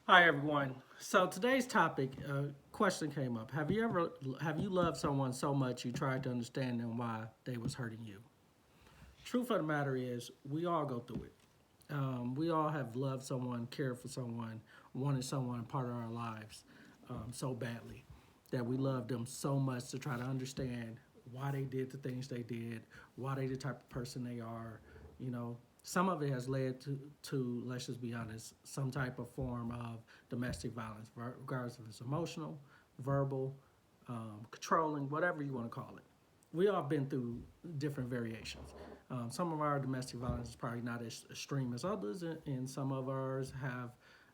Hi everyone. So today's topic, question came up. Have you loved someone so much you tried to understand them why they was hurting you? Truth of the matter is, we all go through it. We all have loved someone, cared for someone, wanted someone a part of our lives so badly that we love them so much to try to understand why they did the things they did, why they the type of person they are. You know, some of it has led to let's just be honest, some type of form of domestic violence, regardless if it's emotional, verbal, controlling, whatever you want to call it. We all been through different variations. Some of our domestic violence is probably not as extreme as others, and some of ours have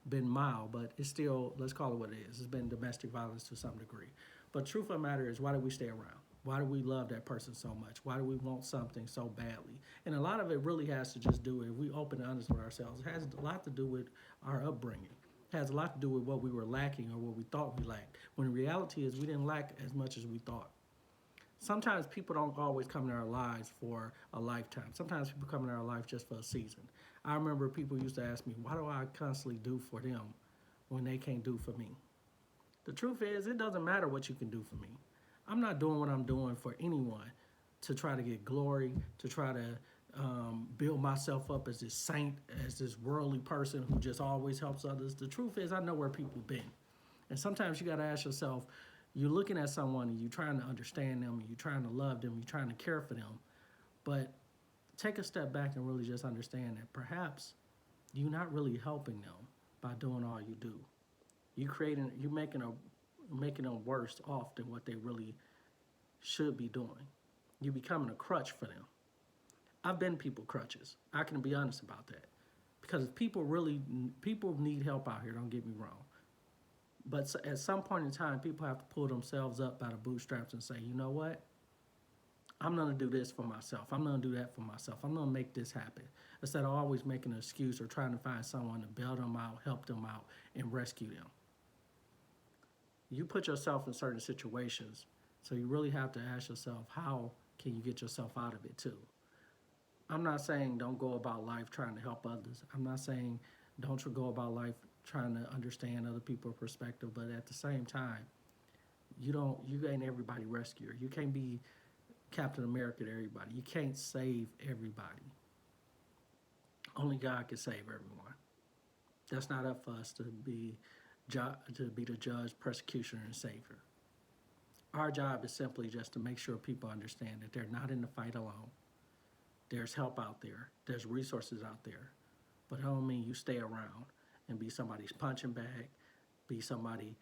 been mild, but it's still, let's call it what it is. It's been domestic violence to some degree. But truth of the matter is, why do we stay around? Why do we love that person so much? Why do we want something so badly? And a lot of it really has to just do with, if we open and honest with ourselves, it has a lot to do with our upbringing. It has a lot to do with what we were lacking or what we thought we lacked. When the reality is we didn't lack as much as we thought. Sometimes people don't always come in our lives for a lifetime. Sometimes people come in our life just for a season. I remember people used to ask me, why do I constantly do for them when they can't do for me? The truth is, it doesn't matter what you can do for me. I'm not doing what I'm doing for anyone to try to get glory, to try to build myself up as this saint, as this worldly person who just always helps others. The truth is, I know where people have been. And sometimes you got to ask yourself, you're looking at someone and you're trying to understand them and you're trying to love them, you're trying to care for them. But take a step back and really just understand that perhaps you're not really helping them by doing all you do. You're making them worse off than what they really should be doing. You're becoming a crutch for them. I've been people crutches. I can be honest about that. Because if people need help out here, don't get me wrong. But at some point in time, people have to pull themselves up by the bootstraps and say, you know what? I'm going to do this for myself. I'm going to do that for myself. I'm going to make this happen. Instead of always making an excuse or trying to find someone to bail them out, help them out, and rescue them. You put yourself in certain situations, so you really have to ask yourself, how can you get yourself out of it too? I'm not saying don't go about life trying to help others. I'm not saying don't go about life trying to understand other people's perspective, but at the same time, you ain't everybody rescuer. You can't be Captain America to everybody. You can't save everybody. Only God can save everyone. That's not up for us to be the judge, persecutioner, and savior. Our job is simply just to make sure people understand that they're not in the fight alone. There's help out there. There's resources out there. But it don't mean you stay around and be somebody's punching bag, be somebody,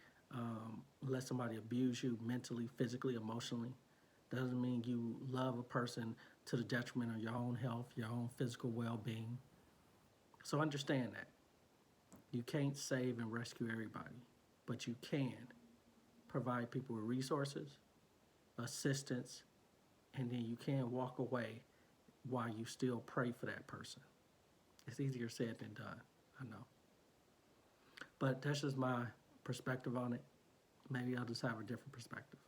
let somebody abuse you mentally, physically, emotionally. Doesn't mean you love a person to the detriment of your own health, your own physical well-being. So understand that. You can't save and rescue everybody, but you can provide people with resources, assistance, and then you can walk away while you still pray for that person. It's easier said than done, I know. But that's just my perspective on it. Maybe I'll just have a different perspective.